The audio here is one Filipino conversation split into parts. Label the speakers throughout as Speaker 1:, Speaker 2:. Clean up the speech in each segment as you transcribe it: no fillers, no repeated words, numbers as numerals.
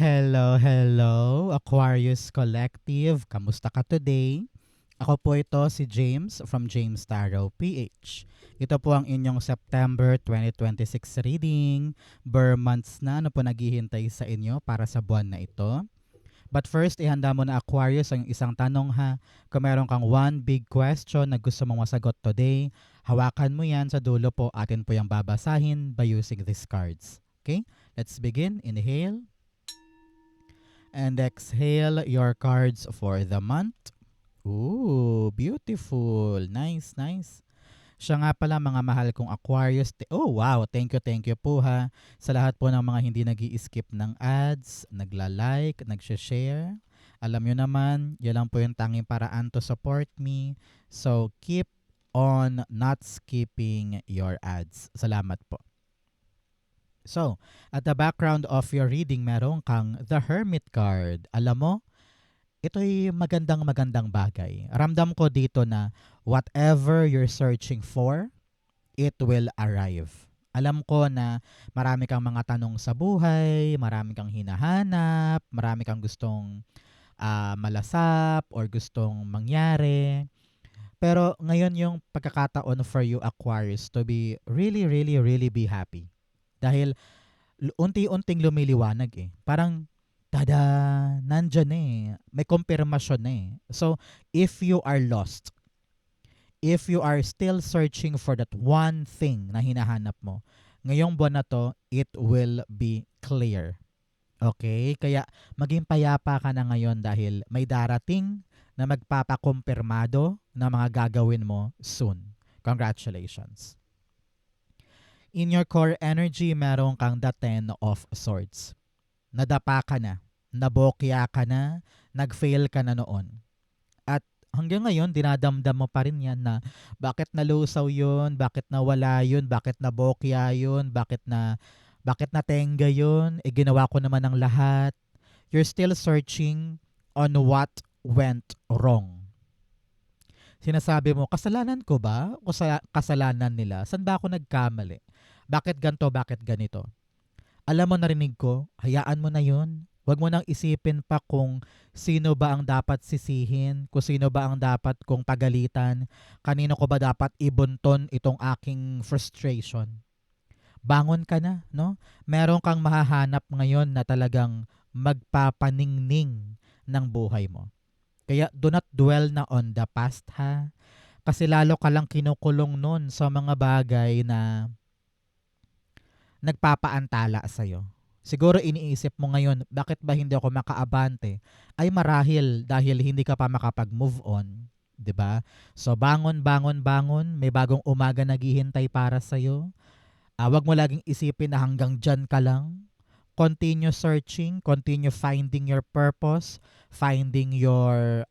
Speaker 1: Hello, hello, Aquarius Collective. Kamusta ka today? Ako po ito si James from James Tarot PH. Ito po ang inyong September 2026 reading. Burr months na ano po naghihintay sa inyo para sa buwan na ito. But first, ihanda mo na Aquarius ang isang tanong ha. Kung meron kang one big question na gusto mong masagot today, hawakan mo yan sa dulo po. Atin po yung babasahin by using these cards. Okay? Let's begin. Inhale. And exhale your cards for the month. Ooh, beautiful. Nice, nice. Siya nga pala mga mahal kong Aquarius. Oh wow, thank you po ha. Sa lahat po ng mga hindi nag-i-skip ng ads, nagla-like, nag-share. Alam nyo naman, yan lang po yung tanging paraan to support me. So keep on not skipping your ads. Salamat po. So, at the background of your reading, meron kang The Hermit card. Alam mo, ito'y magandang bagay. Ramdam ko dito na whatever you're searching for, it will arrive. Alam ko na marami kang mga tanong sa buhay, marami kang hinahanap, marami kang gustong malasap or gustong mangyari. Pero ngayon yung pagkakataon for you Aquarius to be really be happy. Dahil unti-unting lumiliwanag eh. Parang tada, nandyan eh. May kumpirmasyon na eh. So, if you are lost, if you are still searching for that one thing na hinahanap mo, ngayong buwan na to, it will be clear. Okay? Kaya maging payapa ka na ngayon dahil may darating na magpapakumpirmado na mga gagawin mo soon. Congratulations. In your core energy, meron kang the 10 of swords. Nadapa ka na, nabokya ka na, nag-fail ka na noon. At hanggang ngayon, dinadamdam mo pa rin yan na bakit nalusaw yun, bakit nawala yun, bakit nabokya yun, bakit natenga yun, ginawa ko naman ang lahat. You're still searching on what went wrong. Sinasabi mo, kasalanan ko ba? O kasalanan nila? Saan ba ako nagkamali? Bakit ganito, bakit ganito? Alam mo, narinig ko, hayaan mo na yun. Huwag mo nang isipin pa kung sino ba ang dapat sisihin, kung sino ba ang dapat kong pagalitan, kanino ko ba dapat ibunton itong aking frustration. Bangon ka na, no? Meron kang mahahanap ngayon na talagang magpapaningning ng buhay mo. Kaya do not dwell na on the past ha. Kasi lalo ka lang kinukulong nun sa mga bagay na nagpapaantala sa'yo. Siguro iniisip mo ngayon, bakit ba hindi ako makaabante? Ay marahil dahil hindi ka pa makapag-move on. 'Di ba? So bangon, may bagong umaga naghihintay para sa'yo. Wag mo laging isipin na hanggang dyan ka lang. Continue searching, continue finding your purpose, finding your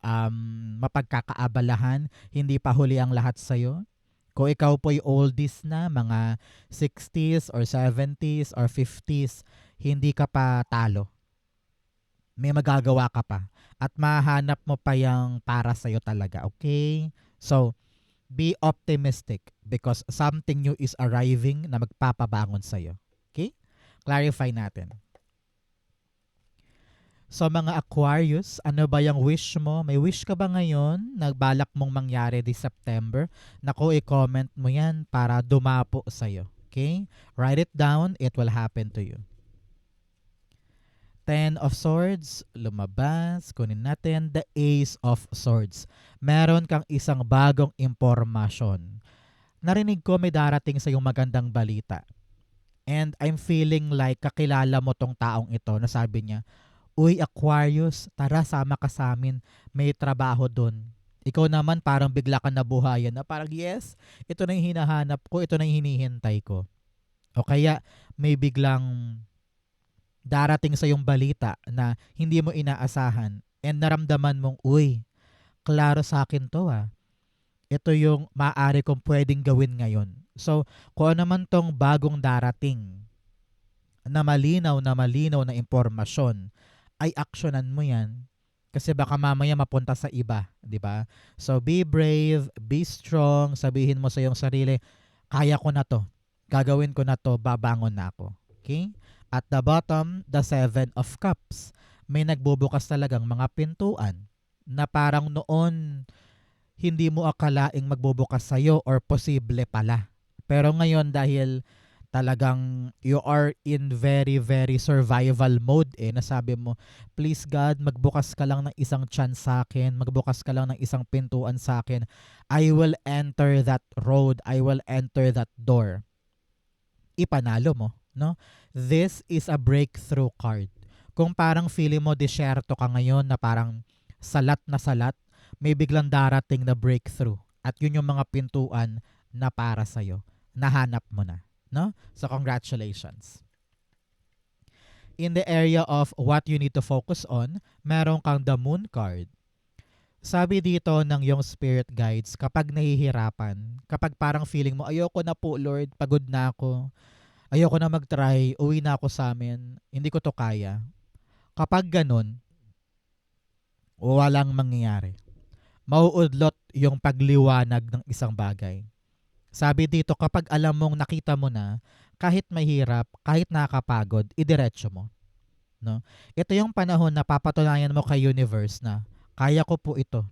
Speaker 1: mapagkakaabalahan. Hindi pa huli ang lahat sa'yo. Kung ikaw po'y oldies na, mga 60s or 70s or 50s, hindi ka pa talo. May magagawa ka pa. At mahanap mo pa yung para sa'yo talaga, okay? So, be optimistic because something new is arriving na magpapabangon sa'yo. Okay? Clarify natin. So mga Aquarius, ano ba yung wish mo? May wish ka ba ngayon? Nagbalak mong mangyari this September? Naku, i-comment mo yan para dumapo sa'yo. Okay? Write it down. It will happen to you. 10 of Swords, lumabas. Kunin natin the Ace of Swords. Meron kang isang bagong impormasyon. Narinig ko may darating sa iyong magandang balita. And I'm feeling like kakilala mo tong taong ito na sabi niya, uy Aquarius, tara sama ka sa amin, may trabaho dun. Ikaw naman parang bigla ka nabuhayan na parang yes, ito na yung hinahanap ko, ito na yung hinihintay ko. O kaya may biglang darating sa yung balita na hindi mo inaasahan and naramdaman mong, uy, klaro sa akin to ah. Ito yung maaari kong pwedeng gawin ngayon. So, kung ano man tong bagong darating na malinaw na impormasyon, ay aksyonan mo yan kasi baka mamaya mapunta sa iba, di ba? So be brave, be strong, sabihin mo sa iyong sarili, kaya ko na to, gagawin ko na to, babangon na ako. Okay? At the bottom, the Seven of Cups. May nagbubukas talagang mga pintuan na parang noon hindi mo akalaing magbubukas sa'yo or posible pala. Pero ngayon dahil talagang you are in very very survival mode nasabi mo, please God, magbukas ka lang ng isang chance sa akin, magbukas ka lang ng isang pintuan sa akin. I will enter that road, I will enter that door. Ipanalo mo, no? This is a breakthrough card. Kung parang feeling mo disyerto ka ngayon na parang salat na salat, may biglang darating na breakthrough. At yun yung mga pintuan na para sa'yo. Nahanap mo na. No? So congratulations. In the area of what you need to focus on, meron kang the Moon card. Sabi dito ng yung spirit guides, kapag nahihirapan, kapag parang feeling mo, ayoko na po Lord, pagod na ako, ayoko na mag-try, uwi na ako sa amin, hindi ko to kaya. Kapag ganun, walang mangyayari. Mauudlot yung pagliwanag ng isang bagay. Sabi dito, kapag alam mong nakita mo na, kahit mahirap, kahit nakakapagod, idiretso mo. No? Ito yung panahon na papatunayan mo kay universe na, kaya ko po ito.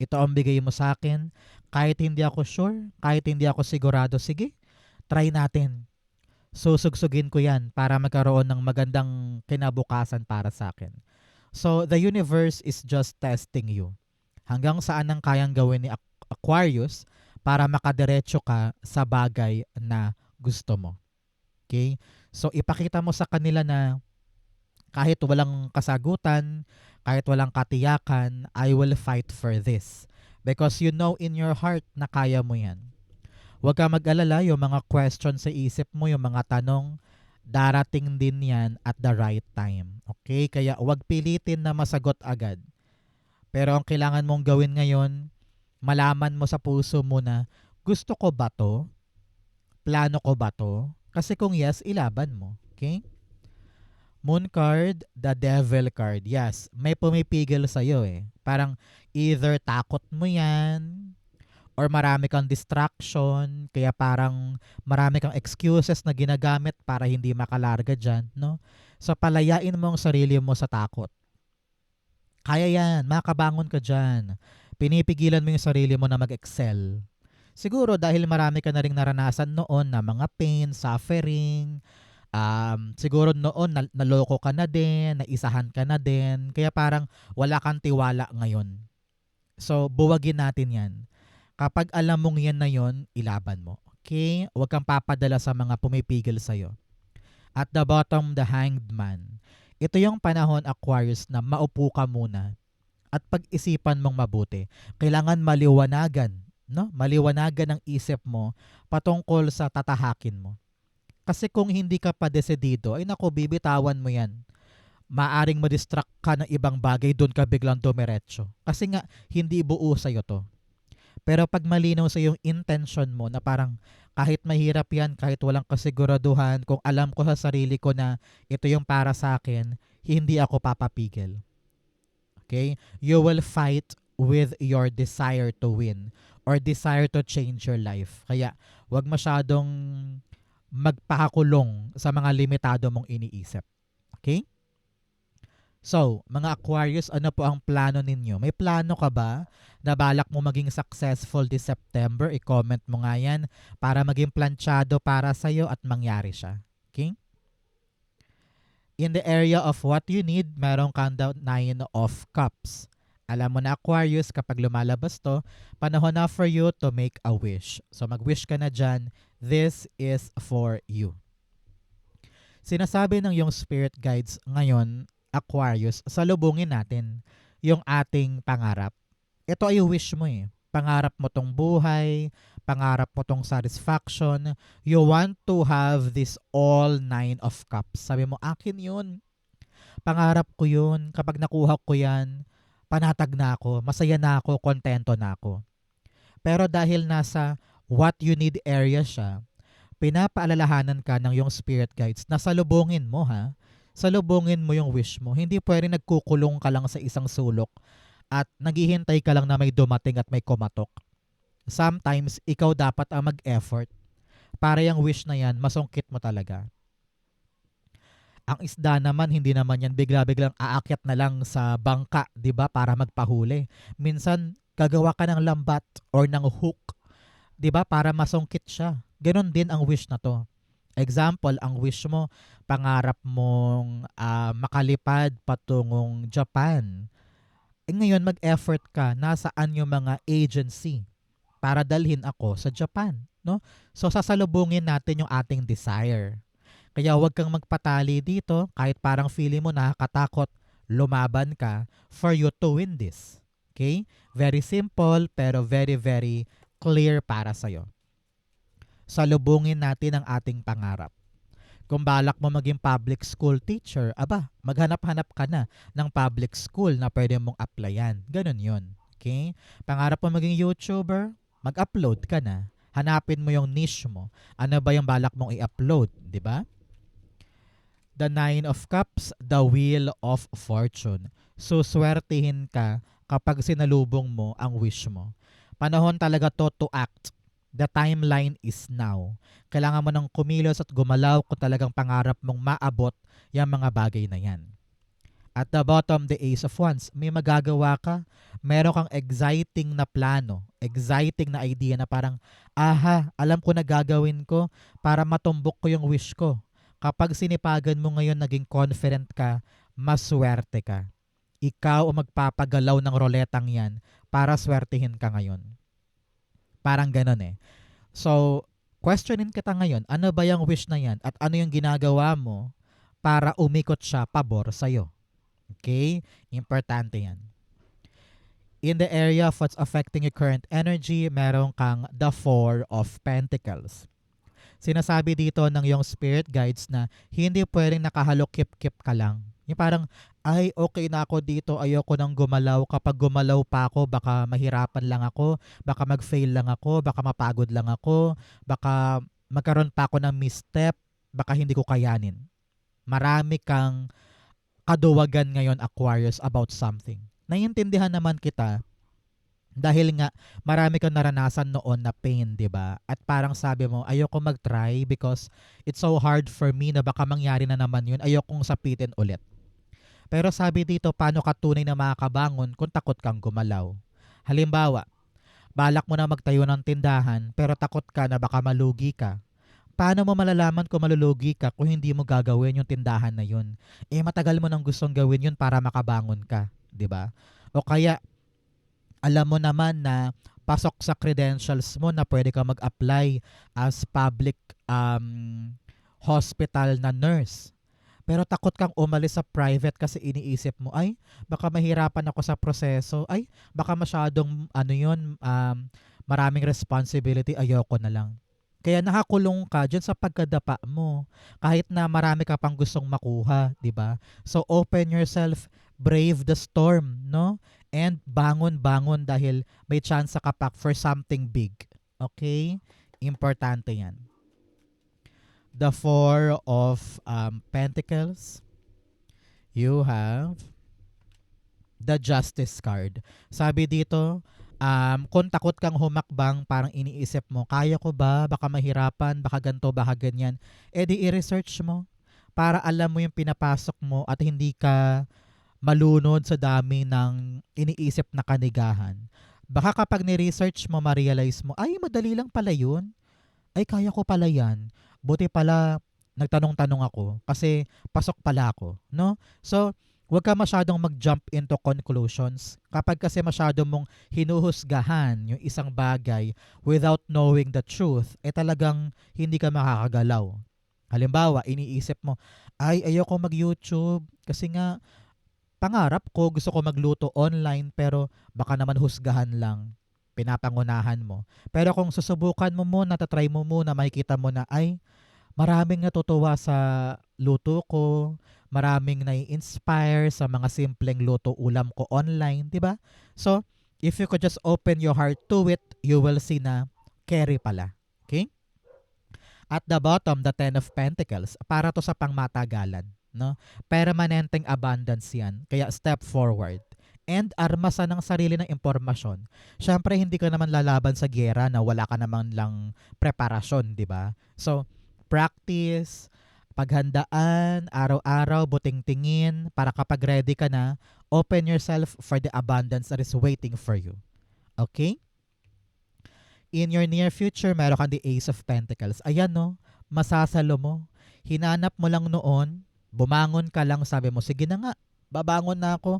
Speaker 1: Ito ang bigay mo sa akin. Kahit hindi ako sure, kahit hindi ako sigurado, sige, try natin. Susugsugin ko yan para magkaroon ng magandang kinabukasan para sa akin. So, the universe is just testing you. Hanggang saan ang kayang gawin ni Aquarius para makadiretso ka sa bagay na gusto mo. Okay? So, ipakita mo sa kanila na kahit walang kasagutan, kahit walang katiyakan, I will fight for this. Because you know in your heart na kaya mo yan. Huwag ka mag-alala, yung mga questions sa isip mo, yung mga tanong, darating din yan at the right time. Okay? Kaya huwag pilitin na masagot agad. Pero ang kailangan mong gawin ngayon, malaman mo sa puso mo na, gusto ko ba to? Plano ko ba to? Kasi kung yes, ilaban mo. Okay? Moon card, the devil card. Yes, may pumipigil sa'yo Parang either takot mo yan, or marami kang distraction, kaya parang marami kang excuses na ginagamit para hindi makalarga dyan, no? So, palayain mo ang sarili mo sa takot. Kaya yan, makabangon ka dyan. Pinipigilan mo yung sarili mo na mag-excel. Siguro dahil marami ka na rin naranasan noon na mga pain, suffering, siguro noon naloko ka na din, naisahan ka na din, kaya parang wala kang tiwala ngayon. So, buwagin natin yan. Kapag alam mong yan na yon, ilaban mo. Okay? Huwag kang papadala sa mga pumipigil sa'yo. At the bottom, the hanged man. Ito yung panahon, Aquarius, na maupo ka muna at pag-isipan mong mabuti. Kailangan maliwanagan, no? Maliwanagan ang isip mo patungkol sa tatahakin mo. Kasi kung hindi ka pa desidido, ay naku, bibitawan mo yan. Maaring ma-distract ka ng ibang bagay, doon ka biglang dumiretso. Kasi nga, hindi buo sa'yo to. Pero pag malinaw sa yung intention mo na parang kahit mahirap yan, kahit walang kasiguraduhan, kung alam ko sa sarili ko na ito yung para sa akin, hindi ako papapigil. Okay? You will fight with your desire to win or desire to change your life. Kaya wag masyadong magpakulong sa mga limitado mong iniisip. Okay? So, mga Aquarius, ano po ang plano ninyo? May plano ka ba na balak mo maging successful this September? I-comment mo nga yan para maging planchado para sa'yo at mangyari siya. Okay? In the area of what you need, meron kang the 9 of Cups. Alam mo na Aquarius, kapag lumalabas to, panahon na for you to make a wish. So mag-wish ka na dyan. This is for you. Sinasabi ng yung spirit guides ngayon, Aquarius, salubungin natin yung ating pangarap. Ito ay wish mo Pangarap mo tong buhay, pangarap mo tong satisfaction. You want to have this all 9 of cups. Sabi mo, akin yun. Pangarap ko yun. Kapag nakuha ko yan, panatag na ako, masaya na ako, kontento na ako. Pero dahil nasa what you need area siya, pinapaalalahanan ka ng yung spirit guides na salubungin mo salubungin mo yung wish mo. Hindi pwede nagkukulong ka lang sa isang sulok at naghihintay ka lang na may dumating at may kumatok. Sometimes, ikaw dapat ang mag-effort para yung wish na yan, masungkit mo talaga. Ang isda naman, hindi naman yan bigla-biglang aakyat na lang sa bangka, 'di ba, para magpahuli. Minsan, gagawa ka ng lambat or ng hook, 'di ba, para masungkit siya. Ganon din ang wish na to. Example, ang wish mo, pangarap mong makalipad patungong Japan. Ngayon, mag-effort ka, nasaan yung mga agency para dalhin ako sa Japan, no? So, sasalubungin natin yung ating desire. Kaya huwag kang magpatali dito kahit parang feeling mo nakakatakot, lumaban ka for you to win this. Okay? Very simple pero very very clear para sa'yo. Salubungin natin ang ating pangarap. Kung balak mo maging public school teacher, aba, maghanap-hanap ka na ng public school na pwede mong applyan. Ganun yun. Okay? Pangarap mo maging YouTuber, mag-upload ka na. Hanapin mo yung niche mo. Ano ba yung balak mong i-upload, di ba? The Nine of Cups, the Wheel of Fortune. Suswertihin ka kapag sinalubong mo ang wish mo. Panahon talaga to act. The timeline is now. Kailangan mo ng kumilos at gumalaw kung talagang pangarap mong maabot yung mga bagay na yan. At the bottom, the Ace of Wands. May magagawa ka. Meron kang exciting na plano. Exciting na idea na parang, aha, alam ko na gagawin ko para matumbok ko yung wish ko. Kapag sinipagan mo ngayon, naging confident ka, maswerte ka. Ikaw ang magpapagalaw ng roletang yan para swertihin ka ngayon. Parang ganun eh. So, questionin kita ngayon, ano ba yung wish na yan at ano yung ginagawa mo para umikot siya pabor sa'yo. Okay? Importante yan. In the area of what's affecting your current energy, meron kang the Four of Pentacles. Sinasabi dito ng yung spirit guides na hindi pwedeng nakahalokip-kip ka lang. Yung parang, ay okay na ako dito, ayoko nang gumalaw. Kapag gumalaw pa ako, baka mahirapan lang ako, baka mag-fail lang ako, baka mapagod lang ako, baka magkaroon pa ako ng misstep, baka hindi ko kayanin. Marami kang kaduwagan ngayon, Aquarius, about something. Naiintindihan naman kita dahil nga marami kang naranasan noon na pain, 'di ba? At parang sabi mo, ayoko mag-try because it's so hard for me na baka mangyari na naman 'yun. Ayokong sapitin ulit. Pero sabi dito, paano ka tunay na makakabangon kung takot kang gumalaw? Halimbawa, balak mo na magtayo ng tindahan pero takot ka na baka malugi ka. Paano mo malalaman kung malulugi ka kung hindi mo gagawin yung tindahan na 'yun? Matagal mo nang gustong gawin 'yun para makabangon ka, 'di ba? O kaya alam mo naman na pasok sa credentials mo na pwede ka mag-apply as public hospital na nurse. Pero takot kang umalis sa private kasi iniisip mo, ay, baka mahirapan ako sa proseso. Ay, baka masyadong, maraming responsibility, ayoko na lang. Kaya nakakulong ka dyan sa pagkadapa mo. Kahit na marami ka pang gustong makuha, di ba? So, open yourself, brave the storm, no? And bangon-bangon dahil may chance ka pa for something big. Okay? Importante yan. The Four of Pentacles. You have the Justice card. Sabi dito, kung takot kang humakbang, parang iniisip mo, kaya ko ba? Baka mahirapan, baka ganito, baka ganyan. Di i-research mo para alam mo yung pinapasok mo at hindi ka malunod sa dami ng iniisip na kanigahan. Baka kapag ni-research mo, ma-realize mo, ay, madali lang pala yun. Ay, kaya ko pala yan. Buti pala, nagtanong-tanong ako kasi pasok pala ako. No? So, huwag ka masyadong mag-jump into conclusions. Kapag kasi masyadong mong hinuhusgahan yung isang bagay without knowing the truth, talagang hindi ka makakagalaw. Halimbawa, iniisip mo, ay, ayoko mag-YouTube kasi nga, pangarap ko, gusto ko magluto online pero baka naman husgahan lang. Pinapangunahan mo. Pero kung susubukan mo muna, tatry mo muna, makikita mo na ay maraming natutuwa sa luto ko, maraming nai-inspire sa mga simpleng luto ulam ko online, di ba? So, if you could just open your heart to it, you will see na carry pala. Okay? At the bottom, the Ten of Pentacles, para to sa pangmatagalan. No? Permanenteng abundance yan. Kaya step forward. And armasan ng sarili ng impormasyon. Siyempre, hindi ka naman lalaban sa giyera na wala ka naman lang preparasyon, di ba? So, practice, Paghandaan, araw-araw, buting tingin, para kapag ready ka na, open yourself for the abundance that is waiting for you. Okay? In your near future, meron kang the Ace of Pentacles. Ayan no, masasalo mo. Hinanap mo lang noon, bumangon ka lang, sabi mo, sige na nga, babangon na ako,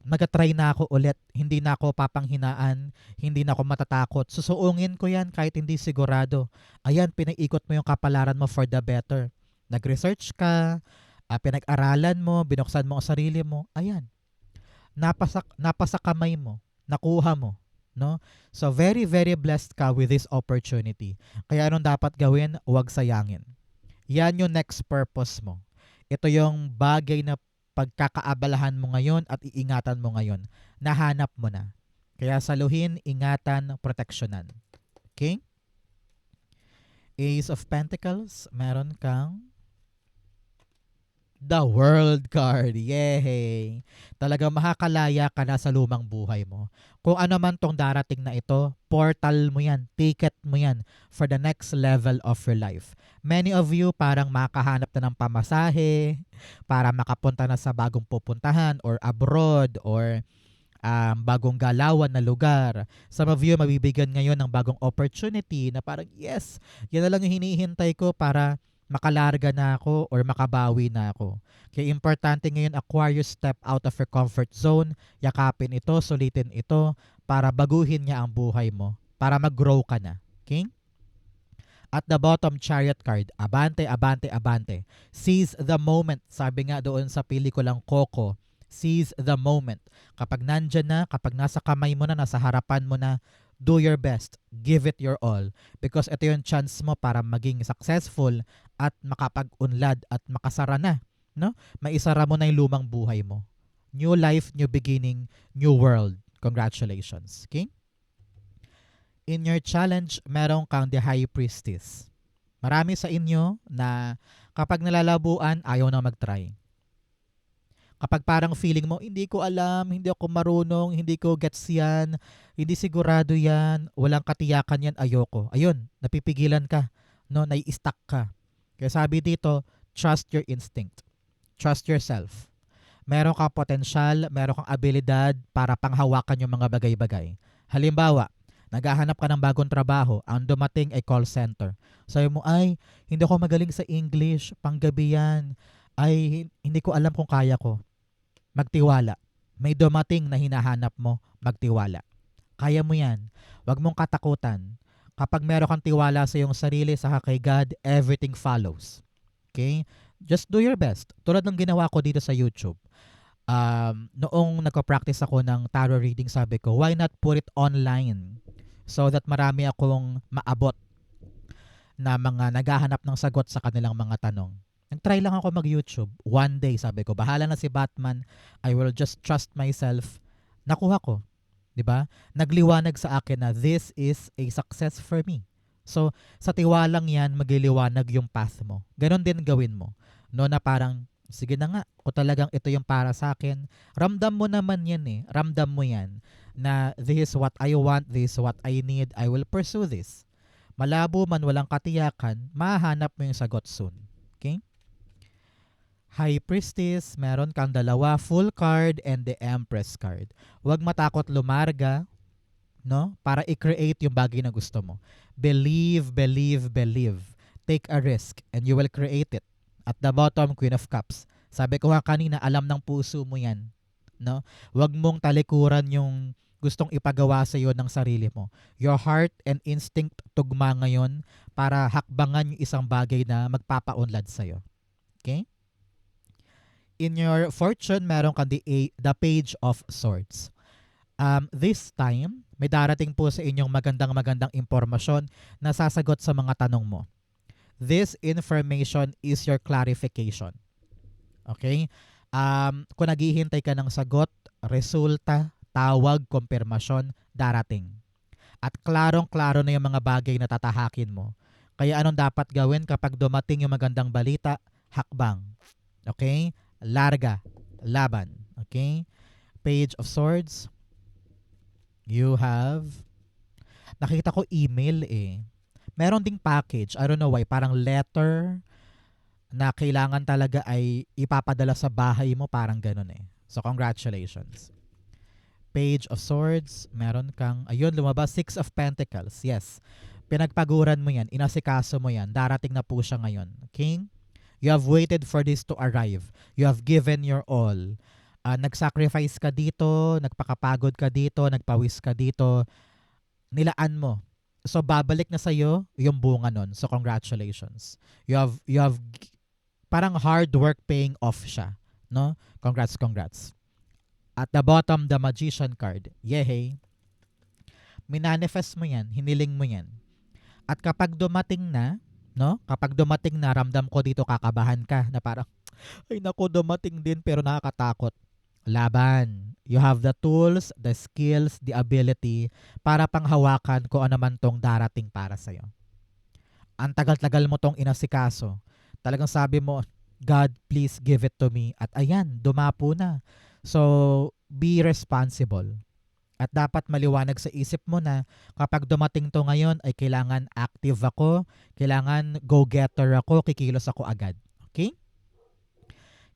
Speaker 1: mag-try na ako ulit, hindi na ako papanghinaan, hindi na ako matatakot. Susuungin ko yan kahit hindi sigurado. Ayan, pinaikot mo yung kapalaran mo for the better. Nag-research ka, pinag-aralan mo, binuksan mo ang sarili mo. Ayan, napasa kamay mo, nakuha mo. No? So very very blessed ka with this opportunity. Kaya anong dapat gawin? Huwag sayangin. Yan yung next purpose mo. Ito yung bagay na pagkakaabalahan mo ngayon at iingatan mo ngayon. Nahanap mo na. Kaya saluhin, ingatan, proteksyonan. Okay? Ace of Pentacles, meron kang The World card. Yay! Talagang makakalaya ka na sa lumang buhay mo. Kung ano man tong darating na ito, portal mo yan, ticket mo yan for the next level of your life. Many of you parang makahanap na ng pamasahe para makapunta na sa bagong pupuntahan or abroad or bagong galawan na lugar. Some of you mabibigyan ngayon ng bagong opportunity na parang yes, yan na lang yung hinihintay ko para makalarga na ako or makabawi na ako. Kaya importante ngayon, Aquarius, step out of your comfort zone, yakapin ito, sulitin ito para baguhin niya ang buhay mo, para mag-grow ka na. Okay? At the bottom, Chariot card, abante, abante, abante. Seize the moment. Sabi nga doon sa pelikulang Coco, seize the moment. Kapag nandyan na, kapag nasa kamay mo na, nasa harapan mo na, do your best. Give it your all. Because ito yung chance mo para maging successful at makapag-unlad at makasara na. No? Maisara mo na yung lumang buhay mo. New life, new beginning, new world. Congratulations. Okay? In your challenge, meron kang the High Priestess. Marami sa inyo na kapag nalalabuan, ayaw na mag-try. Kapag parang feeling mo, hindi ko alam, hindi ako marunong, hindi ko gets yan, hindi sigurado yan, walang katiyakan yan, ayoko. Ayun, napipigilan ka, no? Nai-stuck ka. Kaya sabi dito, trust your instinct. Trust yourself. Meron kang potensyal, meron kang abilidad para panghawakan yung mga bagay-bagay. Halimbawa, naghahanap ka ng bagong trabaho, ang dumating ay call center. Sabi mo, ay, hindi ako magaling sa English, panggabi yan. Ay, hindi ko alam kung kaya ko. Magtiwala. May dumating na hinahanap mo, magtiwala. Kaya mo yan. Huwag mong katakutan. Kapag meron kang tiwala sa iyong sarili, sa kay God, everything follows. Okay? Just do your best. Tulad ng ginawa ko dito sa YouTube. Noong nagpa-practice ako ng tarot reading, sabi ko, why not put it online? So that marami akong maabot na mga naghahanap ng sagot sa kanilang mga tanong. Nag-try lang ako mag-YouTube. One day, sabi ko, bahala na si Batman. I will just trust myself. Nakuha ko. 'Di ba? Nagliwanag sa akin na this is a success for me. So, sa tiwalang yan, magliliwanag yung path mo. Ganon din gawin mo. No, na parang, sige na nga, kung talagang ito yung para sa akin, ramdam mo naman yan eh. Ramdam mo yan na this is what I want, this is what I need, I will pursue this. Malabo man, walang katiyakan, mahanap mo yung sagot soon. Okay? High Priestess, meron kang dalawa, Full card and the Empress card. Huwag matakot lumarga, no? Para i-create yung bagay na gusto mo. Believe, believe, believe. Take a risk and you will create it. At the bottom, Queen of Cups. Sabi ko nga kanina, alam ng puso mo yan. No? Huwag mong talikuran yung gustong ipagawa sa iyo ng sarili mo. Your heart and instinct tugma ngayon para hakbangan yung isang bagay na magpapaunlad sa iyo. Okay? In your fortune, meron kang the Page of Swords. This time, may darating po sa inyong magandang impormasyon na sasagot sa mga tanong mo. This information is your clarification. Okay? Kung naghihintay ka ng sagot, resulta, tawag, kumpirmasyon, darating. At klarong-klaro na yung mga bagay na tatahakin mo. Kaya anong dapat gawin kapag dumating yung magandang balita? Hakbang. Okay? Larga. Laban. Okay? Page of Swords. You have, nakita ko email eh. Meron ding package. I don't know why. Parang letter na kailangan talaga ay ipapadala sa bahay mo, parang ganun eh. So congratulations. Page of Swords, meron kang, ayun, lumabas, Six of Pentacles. Yes, pinagpaguran mo yan, inasikaso mo yan, darating na po siya ngayon. King, you have waited for this to arrive. You have given your all. Nag-sacrifice ka dito, nagpakapagod ka dito, nagpawis ka dito, nilaan mo. So babalik na sa'yo yung bunga nun. So congratulations. You have parang hard work paying off siya. No? Congrats, congrats. At the bottom, the Magician card. Yehey. Minanifest mo yan, hiniling mo yan. At kapag dumating na, no? Kapag dumating na, ramdam ko dito kakabahan ka na parang, ay naku, dumating din pero nakakatakot. Laban. You have the tools, the skills, the ability para panghawakan kung ano man tong darating para sa'yo. Ang tagal-tagal mo tong inasikaso. Talagang sabi mo, God, please give it to me. At ayan, dumapo na. So, be responsible. At dapat maliwanag sa isip mo na kapag dumating to ngayon ay kailangan active ako, kailangan go-getter ako, kikilos ako agad. Okay?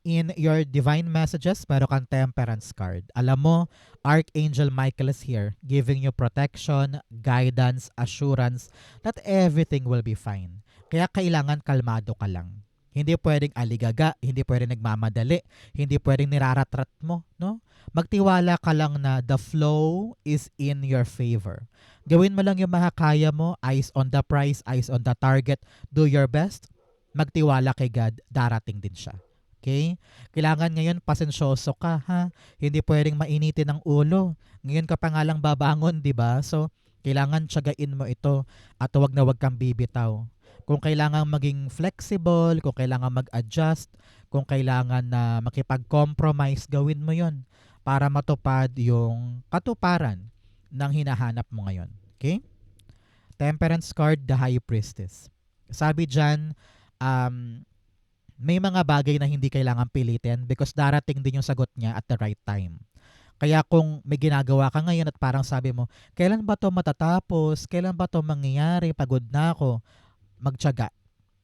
Speaker 1: In your divine messages, meron kang Temperance card. Alam mo, Archangel Michael is here, giving you protection, guidance, assurance that everything will be fine. Kaya kailangan kalmado ka lang. Hindi pwedeng aligaga, hindi pwedeng nagmamadali, hindi pwedeng niraratrat mo, no? Magtiwala ka lang na the flow is in your favor. Gawin mo lang yung makakaya mo, eyes on the prize, eyes on the target, do your best. Magtiwala kay God, darating din siya. Okay? Kailangan ngayon pasensyoso ka, ha? Hindi pwedeng mainitin ng ulo. Ngayon ka pa nga lang babangon, di ba? So, kailangan tiyagain mo ito at wag na wag kang bibitaw. Kung kailangan maging flexible, kung kailangan mag-adjust, kung kailangan na makipag-compromise, gawin mo yon para matupad yung katuparan ng hinahanap mo ngayon. Okay? Temperance card, the High Priestess. Sabi dyan, may mga bagay na hindi kailangan pilitin because darating din yung sagot niya at the right time. Kaya kung may ginagawa ka ngayon at parang sabi mo, kailan ba to matatapos? Kailan ba to mangyayari? Pagod na ako. Magtiyaga.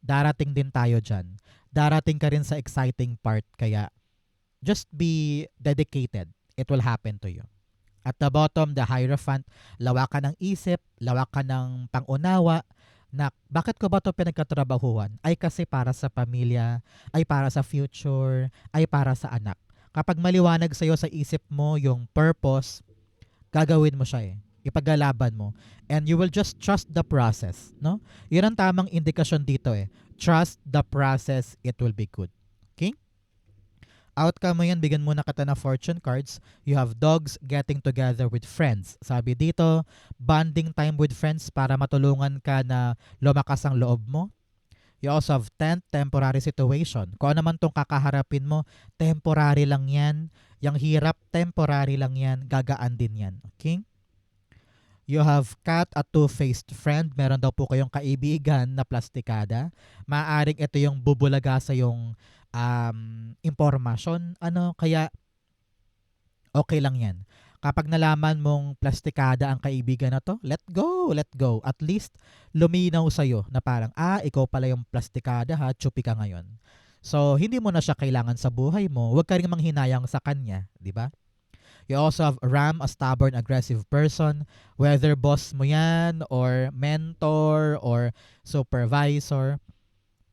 Speaker 1: Darating din tayo dyan. Darating ka rin sa exciting part. Kaya just be dedicated. It will happen to you. At the bottom, the Hierophant, lawak ka ng isip, lawak ka ng pangunawa, na bakit ko ba ito pinagkatrabahuan? Ay kasi para sa pamilya, ay para sa future, ay para sa anak. Kapag maliwanag sa'yo sa isip mo yung purpose, gagawin mo siya eh. Ipagalaban mo. And you will just trust the process. No? Yun ang tamang indikasyon dito eh. Trust the process, it will be good. Okay? Outcome mo yan, bigyan muna kita ng fortune cards. You have dogs getting together with friends. Sabi dito, bonding time with friends para matulungan ka na lumakas ang loob mo. You also have tent, temporary situation. Kung ano man itong kakaharapin mo, temporary lang yan. Yung hirap, temporary lang yan. Gagaan din yan. Okay? You have cat, a two-faced friend. Meron daw po kayong kaibigan na plastikada. Maaring ito yung bubulaga sa yung impormasyon. Kaya okay lang yan. Kapag nalaman mong plastikada ang kaibigan na to, let go, let go. At least luminaw sa'yo na parang, ikaw pala yung plastikada ha, chupi ka ngayon. So, hindi mo na siya kailangan sa buhay mo. Huwag ka rin manghinayang sa kanya, di ba? You also have Ram, a stubborn, aggressive person. Whether boss mo yan, or mentor, or supervisor,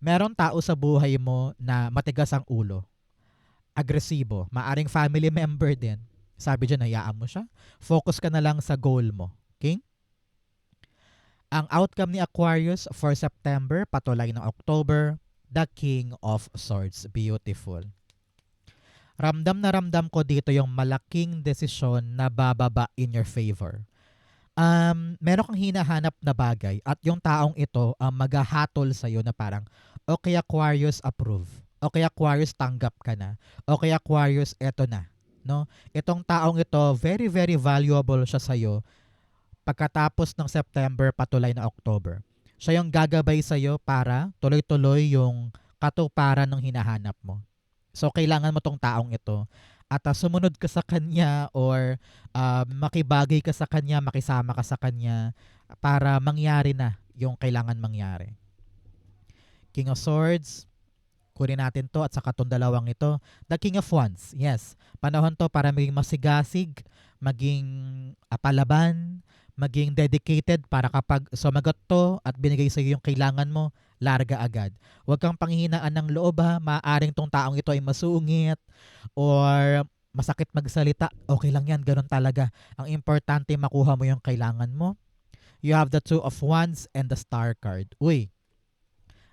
Speaker 1: meron tao sa buhay mo na matigas ang ulo. Agresibo. Maaring family member din. Sabi dyan, hayaan mo siya. Focus ka na lang sa goal mo. Okay? Ang outcome ni Aquarius for September, patulay ng October, the King of Swords. Beautiful. Ramdam na ramdam ko dito yung malaking desisyon na bababa in your favor. Meron kang hinahanap na bagay at yung taong ito ang maghahatol sa'yo na parang, okay Aquarius, approve. Okay Aquarius, tanggap ka na. Okay Aquarius, eto na. No? Itong taong ito, very very valuable siya sa'yo pagkatapos ng September patulay na October. Siya yung gagabay sa'yo para tuloy-tuloy yung katuparan ng hinahanap mo. So, kailangan mo tong taong ito. At sumunod ka sa kanya or makibagay ka sa kanya, makisama ka sa kanya para mangyari na yung kailangan mangyari. King of Swords, Kunin natin to at saka tong dalawang ito. The King of Wands. Yes. Panahon to para maging masigasig, maging palaban, maging dedicated para kapag sumagot to at binigay sa iyo yung kailangan mo, larga agad. Huwag kang panghihinaan ng loob ha. Maaaring tong taong ito ay masungit or masakit magsalita. Okay lang yan. Ganun talaga. Ang importante makuha mo yung kailangan mo. You have the Two of Wands and the Star card. Uy,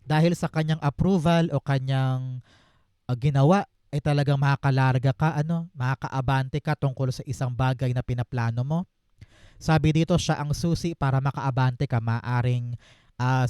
Speaker 1: dahil sa kanyang approval o kanyang ginawa, ay talagang makakalarga ka, makakaabante ka tungkol sa isang bagay na pinaplano mo. Sabi dito, siya ang susi para makaabante ka. Maaring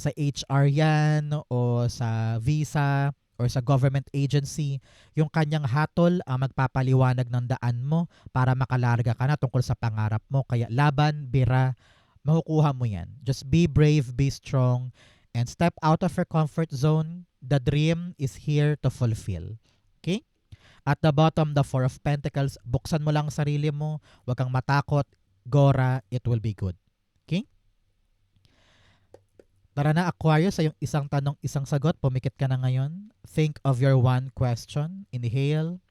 Speaker 1: sa HR yan o sa visa or sa government agency. Yung kanyang hatol ang magpapaliwanag ng daan mo para makalarga ka na tungkol sa pangarap mo. Kaya laban, bira, makukuha mo yan. Just be brave, be strong, and step out of your comfort zone. The dream is here to fulfill. Okay? At the bottom, the Four of Pentacles. Buksan mo lang sarili mo. Huwag kang matakot. Gora, it will be good. Okay? Tara na, Aquarius, sa yung isang tanong, isang sagot. Pumikit ka na ngayon. Think of your one question. Inhale.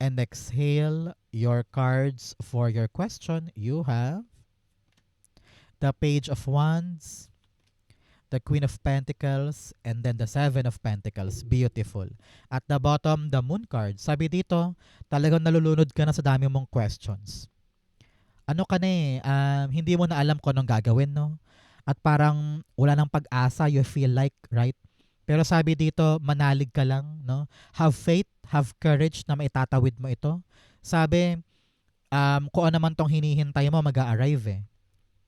Speaker 1: And exhale your cards for your question. You have the Page of Wands, the Queen of Pentacles, and then the Seven of Pentacles. Beautiful. At the bottom, the Moon card. Sabi dito, talagang nalulunod ka na sa dami mong questions. Ano ka na hindi mo na alam kung anong gagawin, no? At parang wala nang pag-asa, you feel like, right? Pero sabi dito, manalig ka lang, no? Have faith, have courage na maitatawid mo ito. Sabi, kung ano man tong hinihintay mo, mag-a-arrive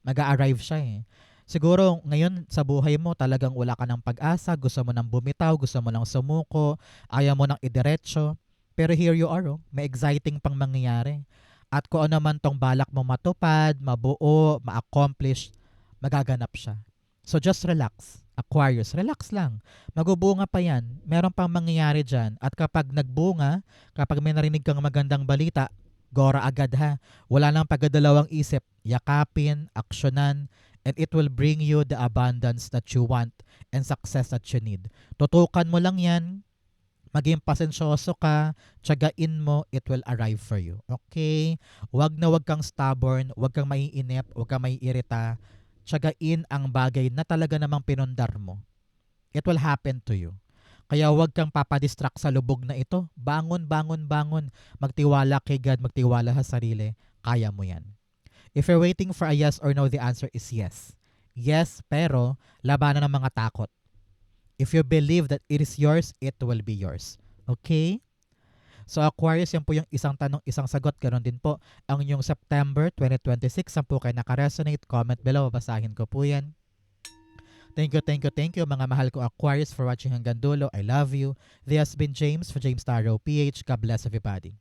Speaker 1: Mag-a-arrive siya Siguro ngayon sa buhay mo talagang wala ka ng pag-asa, gusto mo nang bumitaw, gusto mo nang sumuko, ayaw mo nang idiretso. Pero here you are, may exciting pang mangyayari. At kung ano man tong balak mo matupad, mabuo, ma-accomplish, magaganap siya. So just relax. Aquarius, relax lang. Magubunga pa yan. Meron pang mangyayari dyan. At kapag nagbunga, kapag may narinig kang magandang balita, gora agad ha. Wala nang pagdadalawang isip. Yakapin, aksyonan, and it will bring you the abundance that you want and success that you need. Tutukan mo lang yan. Maging pasensyoso ka, tiyagain mo, it will arrive for you. Okay? Wag kang stubborn, wag kang maiinip, wag kang maiirita. Tiyagain ang bagay na talaga namang pinundar mo. It will happen to you. Kaya wag kang papadistract sa lubog na ito. Bangon, bangon, bangon. Magtiwala kay God, magtiwala sa sarili. Kaya mo yan. If you're waiting for a yes or no, the answer is yes. Yes, pero labanan ng mga takot. If you believe that it is yours, it will be yours. Okay? So Aquarius, yan po yung isang tanong, isang sagot. Ganon din po ang inyong September 2026. Saan po kayo nakaresonate? Comment below. Basahin ko po yan. Thank you mga mahal ko Aquarius for watching hanggang dulo. I love you. This has been James for James Taro PH. God bless everybody.